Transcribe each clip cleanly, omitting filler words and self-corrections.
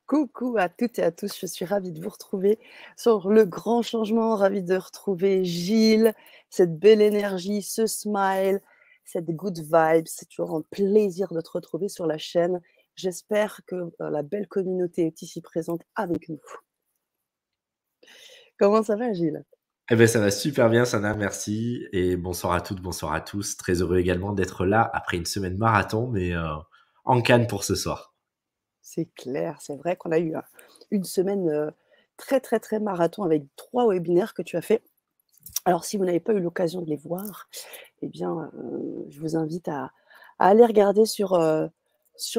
Coucou à toutes et à tous, je suis ravie de vous retrouver sur le grand changement, ravie de retrouver Gilles, cette belle énergie, ce smile, cette good vibe. C'est toujours un plaisir de te retrouver sur la chaîne. J'espère que la belle communauté est ici présente avec nous. Comment ça va, Gilles? Eh ben, ça va super bien, Sana, merci. Et bonsoir à toutes, bonsoir à tous. Très heureux également d'être là après une semaine marathon, mais en canne pour ce soir. C'est clair, c'est vrai qu'on a eu une semaine très, très, très marathon avec 3 webinaires que tu as fait. Alors, si vous n'avez pas eu l'occasion de les voir, eh bien, je vous invite à aller regarder sur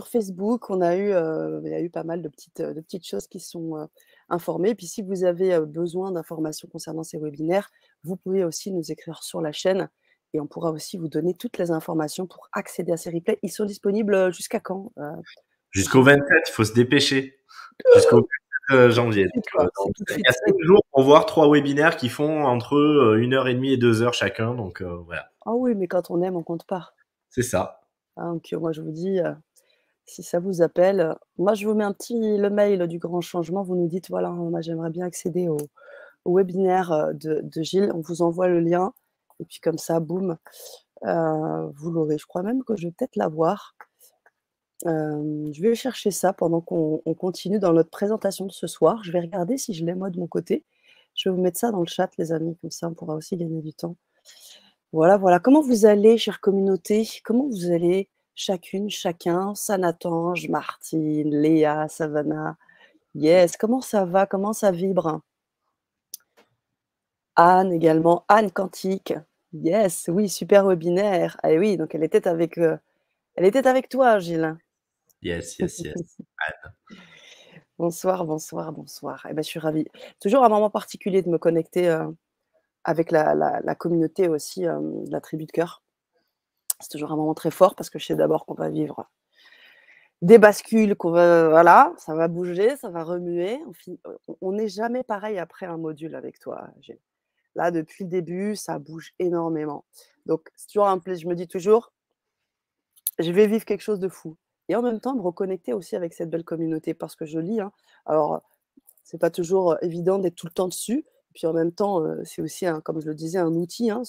Facebook. Il y a eu pas mal de petites choses qui sont, informées. Puis si vous avez, besoin d'informations concernant ces webinaires, vous pouvez aussi nous écrire sur la chaîne et on pourra aussi vous donner toutes les informations pour accéder à ces replays. Ils sont disponibles, jusqu'à quand, Jusqu'au Gilles? 27, il faut se dépêcher. Jusqu'au 27 janvier. Tout de suite, quoi, c'est tout de Il suite. y a 5 jours pour voir 3 webinaires qui font entre 1h30 et 2 heures chacun. Donc voilà, Ah oui, mais quand on aime, on compte pas. c'est ça. Hein, donc moi je vous dis, si ça vous appelle, moi je vous mets le mail du grand changement, vous nous dites: «Voilà, moi j'aimerais bien accéder au webinaire, de Gilles». On vous envoie le lien et puis comme ça, boum, vous l'aurez. Je crois même que je vais peut-être l'avoir. Je vais chercher ça pendant qu'on continue dans notre présentation de ce soir. Je vais regarder si je l'ai moi de mon côté. Je vais vous mettre ça dans le chat les amis, comme ça on pourra aussi gagner du temps. Voilà, voilà. Comment vous allez, chère communauté? Comment vous allez chacune, chacun? Sanatange, Martine, Léa, Savannah. Yes, comment ça va? Comment ça vibre? Anne également, Anne Quantique. Yes, oui, super webinaire. Ah oui, donc elle était avec toi, Gilles. Yes, yes, yes. Bonsoir, bonsoir, bonsoir. Eh ben, je suis ravie. Toujours un moment particulier de me connecter, avec la communauté aussi, de la tribu de cœur. C'est toujours un moment très fort parce que je sais d'abord qu'on va vivre des bascules, qu'on va voilà, ça va bouger, ça va remuer. On n'est jamais pareil après un module avec toi, Gilles. Là, depuis le début, ça bouge énormément. Donc c'est toujours un plaisir. Je me dis toujours: «Je vais vivre quelque chose de fou» et en même temps me reconnecter aussi avec cette belle communauté parce que je lis, hein. Alors, c'est pas toujours, évident d'être tout le temps dessus. Puis en même temps, c'est aussi un comme je le disais, un outil, hein,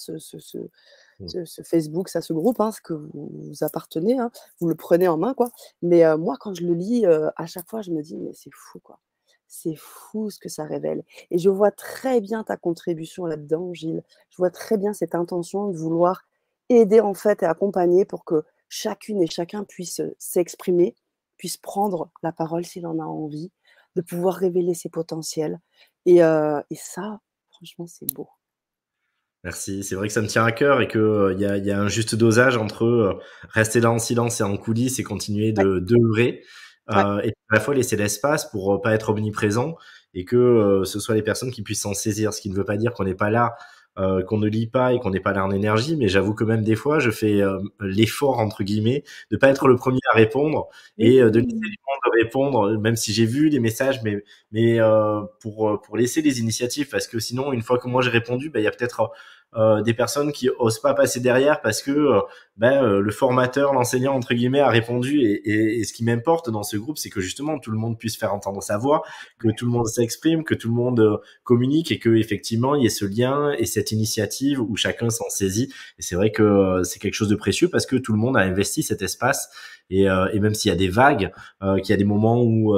Mm. ce Facebook, ça, ce groupe, hein, ce que vous appartenez, hein, vous le prenez en main, quoi. Mais moi, quand je le lis, à chaque fois, je me dis: «Mais c'est fou, quoi. C'est fou ce que ça révèle» et je vois très bien ta contribution là-dedans, Gilles. Je vois très bien cette intention de vouloir aider, en fait et accompagner pour que chacune et chacun puisse, s'exprimer, puisse prendre la parole s'il en a envie, de pouvoir révéler ses potentiels et ça, franchement, c'est beau. Merci. C'est vrai que ça me tient à cœur et que il y a un juste dosage entre rester là en silence et en coulisses et continuer Ouais, de d'œuvrer ouais. et à la fois laisser l'espace pour pas être omniprésent et que ce soit les personnes qui puissent s'en saisir. Ce qui ne veut pas dire qu'on n'est pas là, qu'on ne lit pas et qu'on n'est pas là en énergie, mais j'avoue que même des fois, je fais l'effort entre guillemets de pas être le premier à répondre et de laisser Oui. les gens de répondre, même si j'ai vu les messages, mais pour laisser les initiatives, parce que sinon, une fois que moi j'ai répondu, il y a peut-être des personnes qui osent pas passer derrière parce que le formateur, l'enseignant entre guillemets a répondu et ce qui m'importe dans ce groupe, c'est que justement tout le monde puisse faire entendre sa voix, que tout le monde s'exprime, que tout le monde communique et que effectivement il y ait ce lien et cette initiative où chacun s'en saisit. Et c'est vrai que c'est quelque chose de précieux parce que tout le monde a investi cet espace et même s'il y a des vagues, qu'il y a des moments où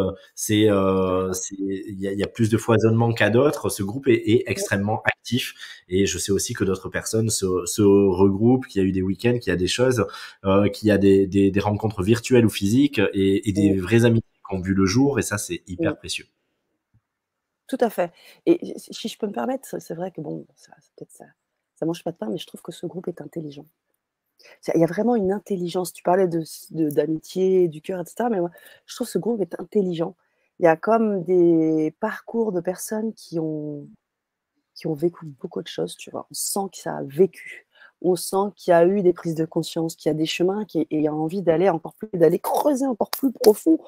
il y a plus de foisonnement qu'à d'autres, ce groupe est extrêmement actif et je sais aussi que d'autres personnes se regroupent, qu'il y a eu des week-ends, qu'il y a des choses, qu'il y a des rencontres virtuelles ou physiques et Mmh, des vraies amitiés qui ont vu le jour et ça c'est mmh. hyper précieux. Tout à fait et si je peux me permettre, c'est vrai que bon, ça peut-être ça mange pas de pain, mais je trouve que ce groupe est intelligent. Il y a vraiment une intelligence. Tu parlais d'amitié, du cœur et cetera, mais moi, je trouve que ce groupe est intelligent. Il y a comme des parcours de personnes qui ont vécu beaucoup de choses, tu vois? On sent que ça a vécu. On sent qu'il y a eu des prises de conscience, qu'il y a des chemins qui et il y a envie d'aller encore plus d'aller creuser encore plus profond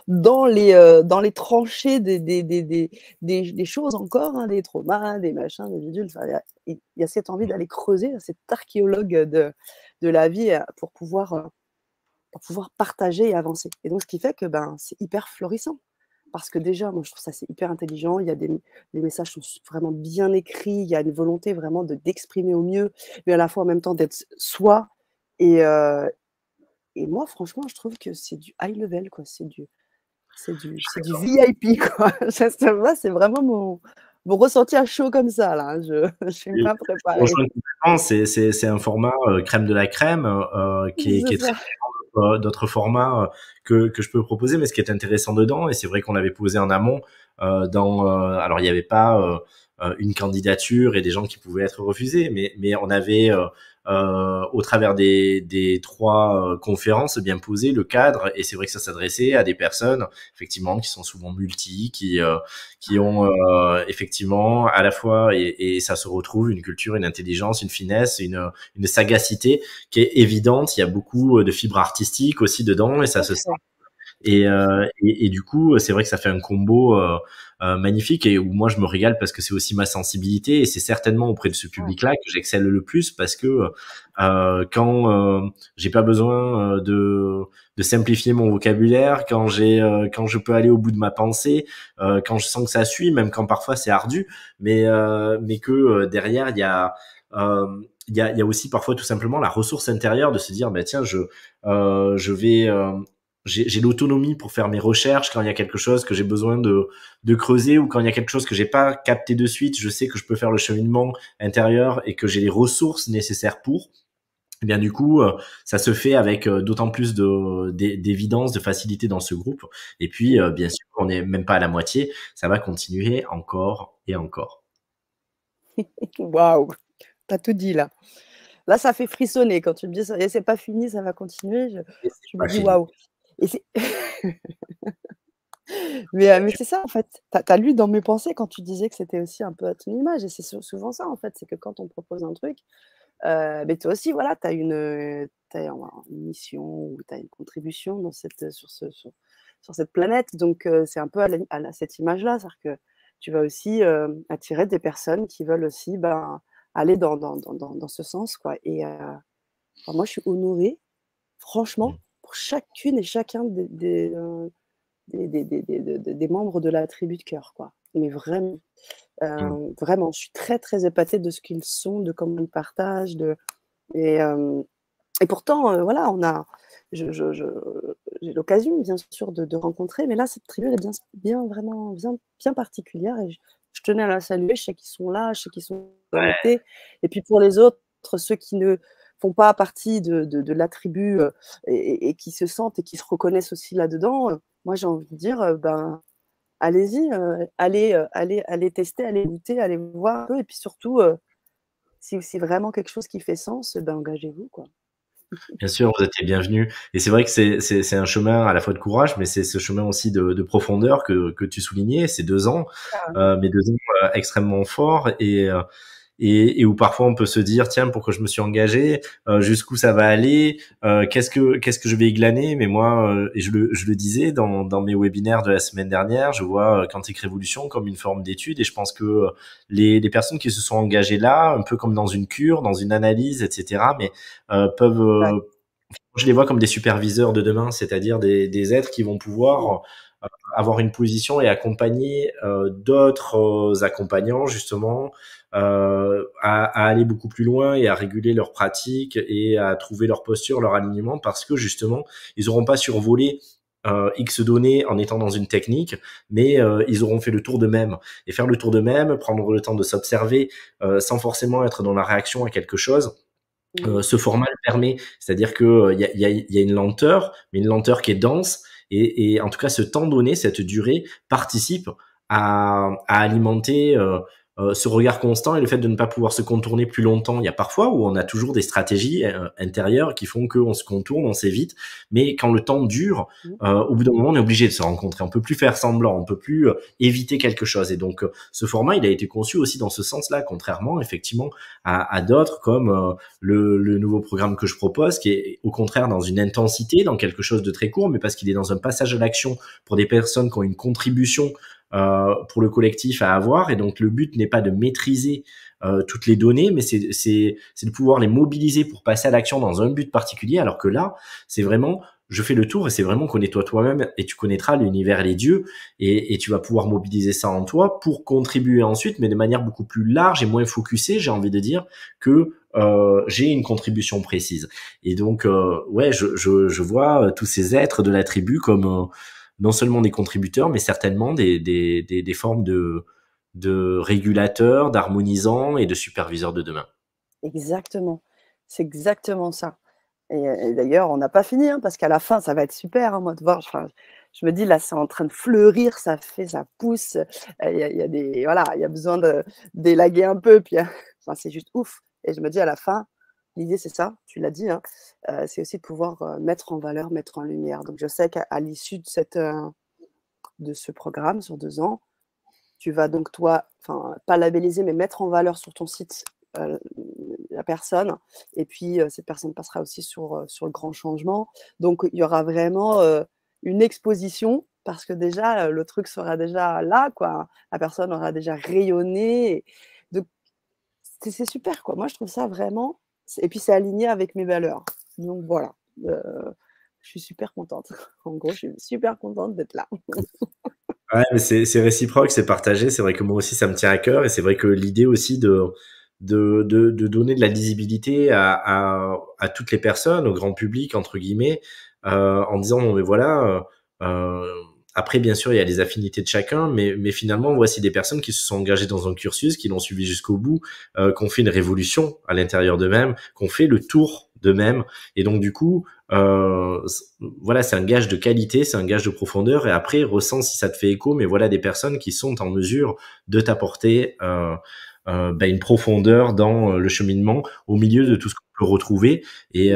dans les tranchées des choses encore, hein, des traumas, des machins, des bidules. Enfin, il y a cette envie d'aller creuser, cet archéologue de la vie, pour pouvoir, pour pouvoir partager et avancer. Et donc, ce qui fait que c'est hyper florissant. Parce que déjà, moi, je trouve ça c'est hyper intelligent. Les messages sont vraiment bien écrits. Il y a une volonté vraiment d'exprimer au mieux, mais à la fois en même temps d'être soi. Et, euh, et moi, franchement, je trouve que c'est du high level, quoi. C'est du VIP, quoi. C'est vraiment mon ressenti à chaud comme ça, là. Je suis Et pas je préparée. rejoins complètement. C'est un format crème de la crème qui C'est est très ça. différent d'autres formats que je peux proposer. Mais ce qui est intéressant dedans, et c'est vrai qu'on l'avait posé en amont, alors il n'y avait pas une candidature et des gens qui pouvaient être refusés, mais on avait au travers des trois conférences bien posé le cadre, et c'est vrai que ça s'adressait à des personnes effectivement qui sont souvent qui ont effectivement à la fois, et ça se retrouve, une culture, une intelligence, une finesse, une sagacité qui est évidente. Il y a beaucoup de fibres artistiques aussi dedans, et ça se sent. Parfait. Et du coup, c'est vrai que ça fait un combo magnifique, et où moi je me régale parce que c'est aussi ma sensibilité, et c'est certainement auprès de ce Ouais. public-là que j'excelle le plus, parce que quand j'ai pas besoin de simplifier mon vocabulaire, quand je peux aller au bout de ma pensée, quand je sens que ça suit, même quand parfois c'est ardu, mais que derrière il y a aussi parfois tout simplement la ressource intérieure de se dire, bah tiens, je vais j'ai l'autonomie pour faire mes recherches quand il y a quelque chose que j'ai besoin de creuser, ou quand il y a quelque chose que j'ai pas capté de suite, je sais que je peux faire le cheminement intérieur et que j'ai les ressources nécessaires pour. Et bien du coup, ça se fait avec d'autant plus d'évidence, de facilité dans ce groupe. Et puis, bien sûr, on n'est même pas à la moitié, ça va continuer encore et encore. Waouh, t'as tout dit là. Là, ça fait frissonner quand tu me dis ça. Et c'est pas fini, ça va continuer. Je, Et c'est je me pas dis fini. waouh. Et c'est mais c'est ça en fait. Tu as lu dans mes pensées quand tu disais que c'était aussi un peu à ton image, et c'est souvent ça en fait, c'est que quand on propose un truc, beh, toi aussi voilà, tu as une mission, ou tu as une contribution dans sur cette planète, donc c'est un peu cette image-là. C'est-à-dire que tu vas aussi, attirer des personnes qui veulent aussi, aller dans ce sens, quoi. Et enfin, moi je suis honorée, franchement, pour chacune et chacun des membres de la tribu de cœur, quoi. Mais vraiment, Mm. vraiment, je suis très, très épatée de ce qu'ils sont, de comment ils partagent, et hem et pourtant, voilà, je j'ai l'occasion, bien sûr, de rencontrer, mais là, cette tribu, elle est bien, vraiment bien particulière, et je tenais à la saluer. Je sais qu'ils sont là, je sais qu'ils sont Ouais. connectés, et puis pour les autres, ceux qui ne font pas partie de la tribu, et qui se sentent et qui se reconnaissent aussi là-dedans, moi, j'ai envie de dire, allez-y, allez tester, allez goûter, allez voir un peu, et puis surtout, si vraiment quelque chose qui fait sens, engagez-vous, quoi. Bien sûr, vous êtes les bienvenus. Et c'est vrai que c'est un chemin à la fois de courage, mais c'est ce chemin aussi de profondeur que tu soulignais. Ces 2 ans, Carrément. mais 2 ans extrêmement forts, et où parfois on peut se dire, tiens, pourquoi je me suis engagé, jusqu'où ça va aller, qu'est-ce que je vais y glaner. Mais moi, et je le disais dans mes webinaires de la semaine dernière, je vois Quantique Révolution comme une forme d'étude, et je pense que les personnes qui se sont engagées là, un peu comme dans une cure, dans une analyse, etc., mais peuvent Ouais. je les vois comme des superviseurs de demain, c'est-à-dire des êtres qui vont Mmh. pouvoir avoir une position et accompagner d'autres accompagnants, justement, à aller beaucoup plus loin et à réguler leurs pratiques et à trouver leur posture, leur alignement, parce que justement, ils n'auront pas survolé X données en étant dans une technique, mais ils auront fait le tour d'eux-mêmes. Et faire le tour d'eux-mêmes, prendre le temps de s'observer sans forcément être dans la réaction à quelque chose, Mmh. ce format le permet. C'est-à-dire que il y a une lenteur, mais une lenteur qui est dense, et en tout cas ce temps donné, cette durée participe à alimenter ce regard constant, et le fait de ne pas pouvoir se contourner plus longtemps. Il y a parfois où on a toujours des stratégies intérieures qui font qu'on se contourne, on s'évite, mais quand le temps dure, Mmh. au bout d'un moment, on est obligé de se rencontrer. On peut plus faire semblant, on peut plus éviter quelque chose. Et donc, ce format, il a été conçu aussi dans ce sens-là, contrairement effectivement à d'autres comme le nouveau programme que je propose, qui est au contraire dans une intensité, dans quelque chose de très court, mais parce qu'il est dans un passage à l'action pour des personnes qui ont une contribution pour le collectif à avoir. Et donc le but n'est pas de maîtriser toutes les données, mais c'est de pouvoir les mobiliser pour passer à l'action dans un but particulier. Alors que là, c'est vraiment je fais le tour et c'est vraiment connais-toi toi-même et tu connaîtras l'univers et les dieux et tu vas pouvoir mobiliser ça en toi pour contribuer ensuite, mais de manière beaucoup plus large et moins focusée, j'ai envie de dire, que j'ai une contribution précise. Et donc, ouais, je vois tous ces êtres de la tribu comme non seulement des contributeurs, mais certainement des formes de régulateurs, d'harmonisants et de superviseurs de demain. Exactement, c'est exactement ça. Et d'ailleurs, on n'a pas fini, hein, parce qu'à la fin, ça va être super, hein, moi, de voir, enfin, je me dis: «Là, c'est en train de fleurir, ça pousse, il y a des voilà, il y a besoin de d'élaguer un peu, puis, enfin, c'est juste ouf». Et je me dis à la fin, l'idée, c'est ça, tu l'as dit, hein, c'est aussi de pouvoir, mettre en valeur, mettre en lumière. Donc je sais qu'à l'issue de de ce programme sur 2 ans, tu vas donc toi, enfin, pas labelliser, mais mettre en valeur sur ton site, heu, la personne, et puis, cette personne passera aussi sur le grand changement. Donc il y aura vraiment, une exposition parce que déjà, le truc sera déjà là, quoi. La personne aura déjà rayonné, et donc c'est super, quoi. Moi, je trouve ça vraiment, et puis c'est aligné avec mes valeurs. Donc voilà, heu, je suis super contente. En gros, je suis super contente d'être là. Ouais, mais c'est réciproque, c'est partagé. C'est vrai que moi aussi, ça me tient à cœur et c'est vrai que l'idée aussi de donner de la lisibilité à toutes les personnes, au grand public, entre guillemets, en disant, bon, mais voilà, après, bien sûr, il y a les affinités de chacun, mais finalement, voici des personnes qui se sont engagées dans un cursus, qui l'ont suivi jusqu'au bout, qui ont fait une révolution à l'intérieur d'eux-mêmes, qui ont fait le tour d'eux-mêmes. Et donc, du coup, voilà, c'est un gage de qualité, c'est un gage de profondeur. Et après, ressens si ça te fait écho, mais voilà des personnes qui sont en mesure de t'apporter une profondeur dans le cheminement au milieu de tout ce qu'on peut retrouver. Et,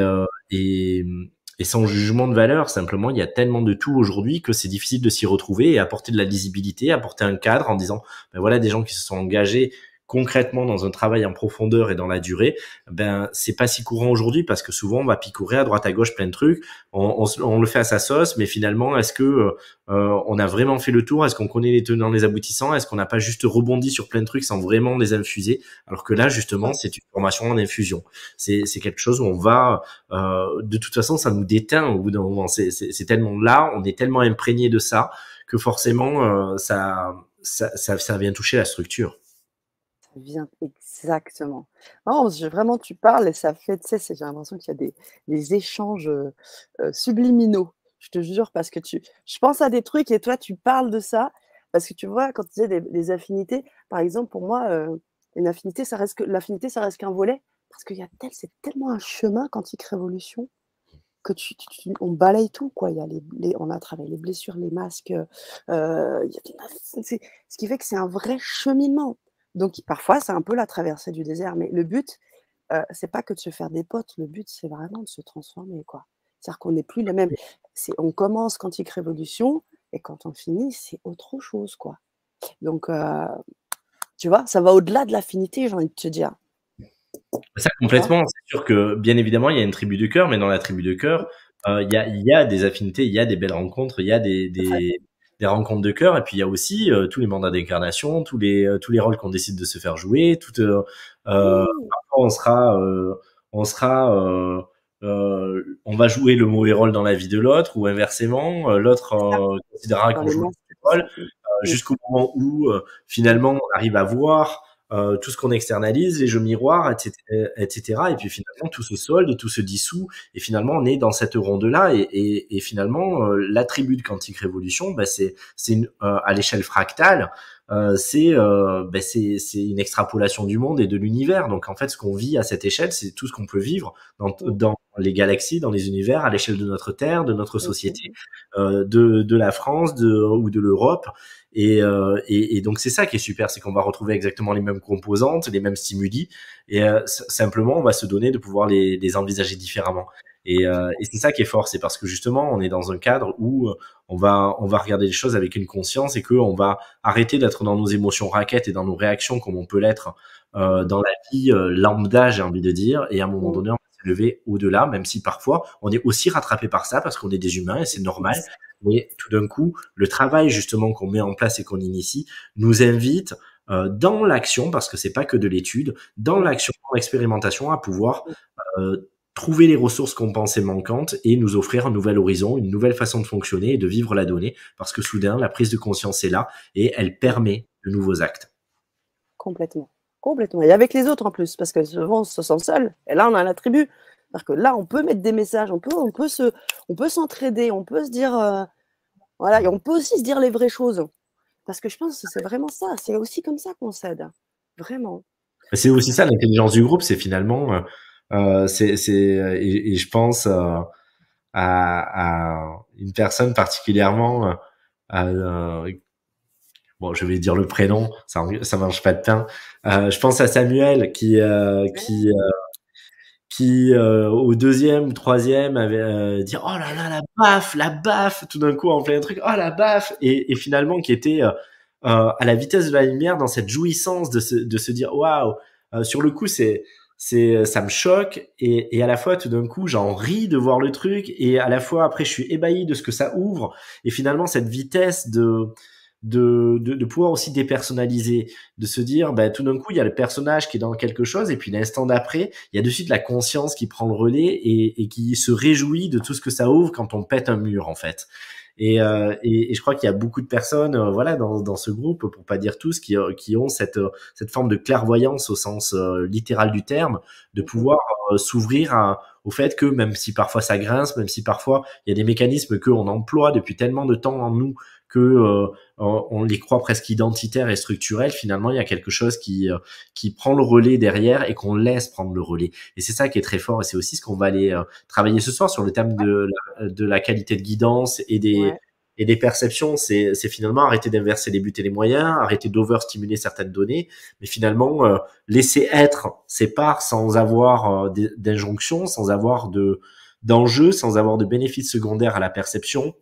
et sans jugement de valeur, simplement, il y a tellement de tout aujourd'hui que c'est difficile de s'y retrouver et apporter de la lisibilité, apporter un cadre en disant, ben voilà, des gens qui se sont engagés concrètement dans un travail en profondeur et dans la durée, ben c'est pas si courant aujourd'hui parce que souvent on va picorer à droite à gauche plein de trucs, on le fait à sa sauce, mais finalement est-ce que on a vraiment fait le tour, est-ce qu'on connaît les tenants les aboutissants, est-ce qu'on n'a pas juste rebondi sur plein de trucs sans vraiment les infuser, alors que là justement c'est une formation en infusion, c'est quelque chose où on va de toute façon ça nous déteint au bout d'un moment, c'est tellement là, on est tellement imprégné de ça que forcément ça vient toucher la structure. Ça vient exactement. Non, vraiment, tu parles et ça fait, tu sais, j'ai l'impression qu'il y a des échanges, subliminaux. Je te jure, parce que je pense à des trucs et toi, tu parles de ça parce que tu vois, quand tu disais des affinités, par exemple, pour moi, une affinité, l'affinité, ça reste qu'un volet parce qu'il y a c'est tellement un chemin Quantique Révolution que on balaye tout, quoi. Il y a on a travaillé les blessures, les masques, il y a ce qui fait que c'est un vrai cheminement. Donc parfois, c'est un peu la traversée du désert, mais le but, c'est pas que de se faire des potes, le but, c'est vraiment de se transformer, quoi. C'est-à-dire qu'on n'est plus les mêmes. On commence Quantique Révolution et quand on finit, c'est autre chose, quoi. Donc tu vois, ça va au-delà de l'affinité, j'ai envie de te dire. Ça Tu vois? complètement, c'est sûr que bien évidemment il y a une tribu de cœur, mais dans la tribu de cœur, il y a des affinités, il y a des belles rencontres, il y a C'est vrai. des rencontres de cœur, et puis il y a aussi tous les mandats d'incarnation, tous les rôles qu'on décide de se faire jouer, Mmh. parfois on sera on va jouer le mauvais rôle dans la vie de l'autre, ou inversement, l'autre C'est ça, considérera dans qu'on les joue le masques et tout mauvais ça. rôle, Mmh. jusqu'au moment où finalement on arrive à voir tout ce qu'on externalise, les jeux miroirs, etc., etc. Et puis finalement, tout se solde, tout se dissout, et finalement, on est dans cette ronde-là. Et finalement, l'attribut de Quantique Révolution, bah, à l'échelle fractale, c'est une extrapolation du monde et de l'univers. Donc en fait, ce qu'on vit à cette échelle, c'est tout ce qu'on peut vivre Mmh. dans les galaxies, dans les univers, à l'échelle de notre Terre, de notre Mmh société, mh. de la France, ou de l'Europe. Et donc c'est ça qui est super, c'est qu'on va retrouver exactement les mêmes composantes, les mêmes stimuli, et simplement on va se donner de pouvoir les envisager différemment. Et c'est ça qui est fort, c'est parce que justement on est dans un cadre où on va regarder les choses avec une conscience et qu'on va arrêter d'être dans nos émotions raquettes et dans nos réactions comme on peut l'être dans la vie lambda, j'ai envie de dire, et à un moment Mmh. donné on va s'élever au-delà, même si parfois on est aussi rattrapé par ça parce qu'on est des humains et c'est normal. Ex Mais tout d'un coup, le travail justement qu'on met en place et qu'on initie nous invite dans l'action, parce que c'est pas que de l'étude, dans Mmh. l'action, dans l'expérimentation, à pouvoir Mmh. euh, trouver les ressources qu'on pensait manquantes et nous offrir un nouvel horizon, une nouvelle façon de fonctionner et de vivre la donnée, parce que soudain, la prise de conscience est là et elle permet de nouveaux actes. Complètement, complètement et avec les autres en plus, parce que souvent on se sent seul et là on a la tribu. C'est-à-dire que là, on peut mettre des messages, on peut s'entraider, on peut se dire, voilà et on peut aussi se dire les vraies choses. Parce que je pense que c'est vraiment ça, c'est aussi comme ça qu'on s'aide, vraiment. C'est aussi ça l'intelligence du groupe, c'est finalement, et je pense à une personne particulièrement, bon, je vais dire le prénom, ça mange pas de pain. Je pense à Samuel qui au deuxième ou troisième avait dit oh là là la baffe tout d'un coup en plein truc oh la baffe et finalement qui était à la vitesse de la lumière dans cette jouissance de se dire waouh sur le coup c'est ça me choque et à la fois tout d'un coup j'en ris de voir le truc et à la fois après je suis ébahi de ce que ça ouvre et finalement cette vitesse de pouvoir aussi dépersonnaliser, de se dire, bah, tout d'un coup, il y a le personnage qui est dans quelque chose, et puis l'instant d'après, il y a de suite la conscience qui prend le relais et qui se réjouit de tout ce que ça ouvre quand on pète un mur, en fait. Et je crois qu'il y a beaucoup de personnes, voilà, dans ce groupe, pour pas dire tous, qui ont cette forme de clairvoyance au sens littéral du terme, de pouvoir s'ouvrir au fait que même si parfois ça grince, même si parfois il y a des mécanismes qu'on emploie depuis tellement de temps en nous que on les croit presque identitaires et structurels, finalement il y a quelque chose qui prend le relais derrière et qu'on laisse prendre le relais. Et c'est ça qui est très fort et c'est aussi ce qu'on va aller travailler ce soir sur le thème de la qualité de guidance Ouais, et des perceptions. C'est finalement arrêter d'inverser les buts et les moyens, arrêter d'overstimuler certaines données, mais finalement laisser être ces parts sans avoir d'injonction, sans avoir d'enjeux, sans avoir de bénéfices secondaires à la perception,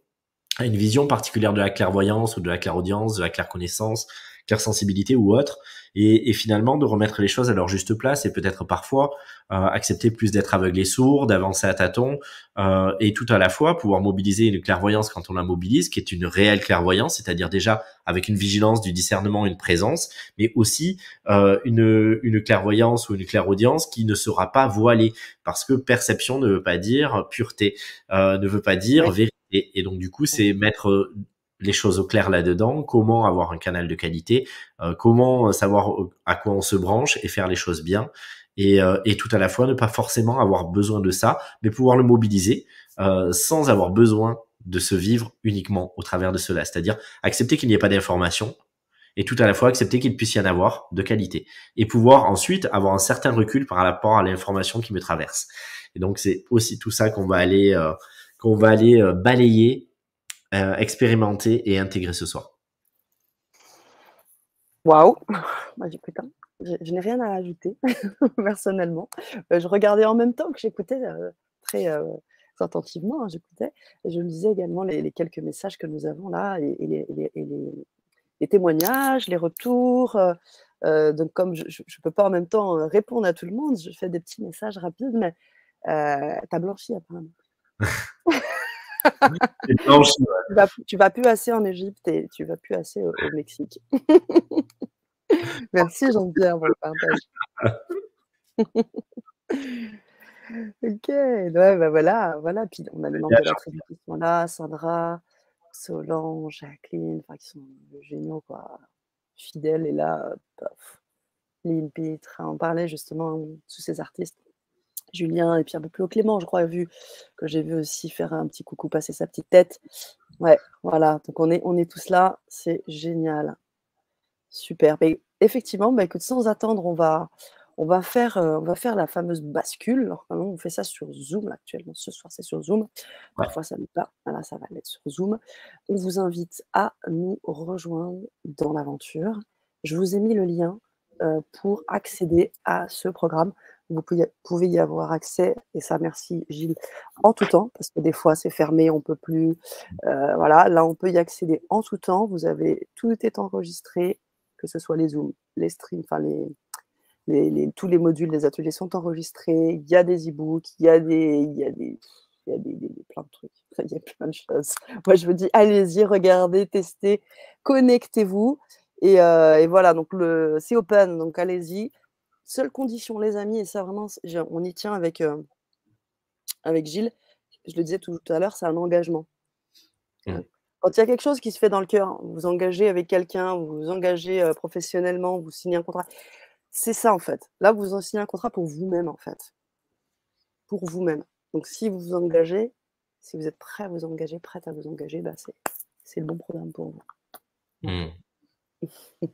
à une vision particulière de la clairvoyance ou de la clairaudience, de la clairconnaissance, clairsensibilité ou autre, et finalement de remettre les choses à leur juste place et peut-être parfois accepter plus d'être aveugle et sourd, d'avancer à tâtons, et tout à la fois pouvoir mobiliser une clairvoyance quand on la mobilise, qui est une réelle clairvoyance, c'est-à-dire déjà avec une vigilance, du discernement, une présence, mais aussi une clairvoyance ou une clairaudience qui ne sera pas voilée, parce que perception ne veut pas dire pureté, ne veut pas dire ouais. vérité. Et donc du coup, c'est mettre les choses au clair là-dedans, comment avoir un canal de qualité, comment savoir à quoi on se branche et faire les choses bien, et tout à la fois ne pas forcément avoir besoin de ça, mais pouvoir le mobiliser sans avoir besoin de se vivre uniquement au travers de cela, c'est-à-dire accepter qu'il n'y ait pas d'information et tout à la fois accepter qu'il puisse y en avoir de qualité et pouvoir ensuite avoir un certain recul par rapport à l'information qui me traverse. Et donc c'est aussi tout ça qu'on va aller balayer, expérimenter et intégrer ce soir. Waouh! Bah, j'écoute, hein. Je n'ai rien à ajouter personnellement. Je regardais en même temps que j'écoutais, très, attentivement, hein, j'écoutais et je me disais également les quelques messages que nous avons là les témoignages, les retours, donc comme je peux pas en même temps, répondre à tout le monde, je fais des petits messages rapides mais tu blanchi apparemment. Et blanche, Tu vas plus assez en Égypte et tu vas plus assez au Mexique. Merci Jean-Pierre pour le partage. OK, ouais, bah, voilà, voilà, puis on a les membres de la tribu qui sont là, Sandra, Solange, Jacqueline, enfin qui sont géniaux quoi. Fidèle est là, paf, Lynn Pitre, on parlait justement de tous ces artistes. Julien et puis un peu plus haut Clément, je crois, j'ai vu aussi faire un petit coucou, passer sa petite tête. Ouais, voilà, donc on est tous là, c'est génial. Super, beh, effectivement, bah, écoute, sans attendre, on va faire la fameuse bascule. Alors, maintenant, on fait ça sur Zoom actuellement. Ce soir, c'est sur Zoom. ouais. Parfois, ça l'est pas. Là, ça va l'être sur Zoom. On vous invite à nous rejoindre dans l'aventure. Je vous ai mis le lien, pour accéder à ce programme. Vous pouvez y avoir accès et ça, merci Gilles, en tout temps, parce que des fois, c'est fermé, on peut plus, voilà. Là, on peut y accéder en tout temps. Tout est enregistré, que ce soit les Zooms, les streams, enfin tous les modules des ateliers sont enregistrés. Il y a des e-books, plein de trucs. Il y a plein de choses. Moi, je vous dis, allez-y, regardez, testez, connectez-vous et voilà, donc c'est open, donc allez-y. Seule condition, les amis, et ça vraiment, on y tient avec, avec Gilles, je le disais tout à l'heure, c'est un engagement. Mmh. Quand il y a quelque chose qui se fait dans le cœur, vous vous engagez avec quelqu'un, vous vous engagez, professionnellement, vous signez un contrat, c'est ça, en fait. Là, vous en signez un contrat pour vous-même, en fait. Pour vous-même. Donc si vous vous engagez, si vous êtes prêt à vous engager, prête à vous engager, bah, c'est le bon programme pour vous. Voilà. Mmh.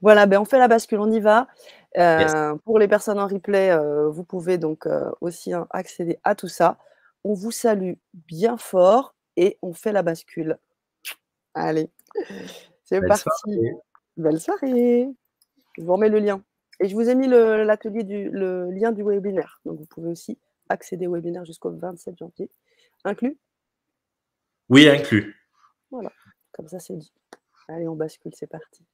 Voilà, ben, on fait la bascule, on y va. Yes. Pour les personnes en replay, vous pouvez donc, aussi, hein, accéder à tout ça. On vous salue bien fort et on fait la bascule. Allez, c'est Belle parti. soirée. Belle soirée. Je vous remets le lien et je vous ai mis le lien du webinaire. Donc vous pouvez aussi accéder au webinaire jusqu'au 27 janvier. Inclus? Oui, inclus. Voilà, comme ça c'est dit. Allez, on bascule, c'est parti.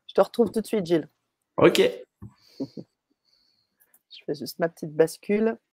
Je te retrouve tout de suite, Gilles. OK. Je fais juste ma petite bascule.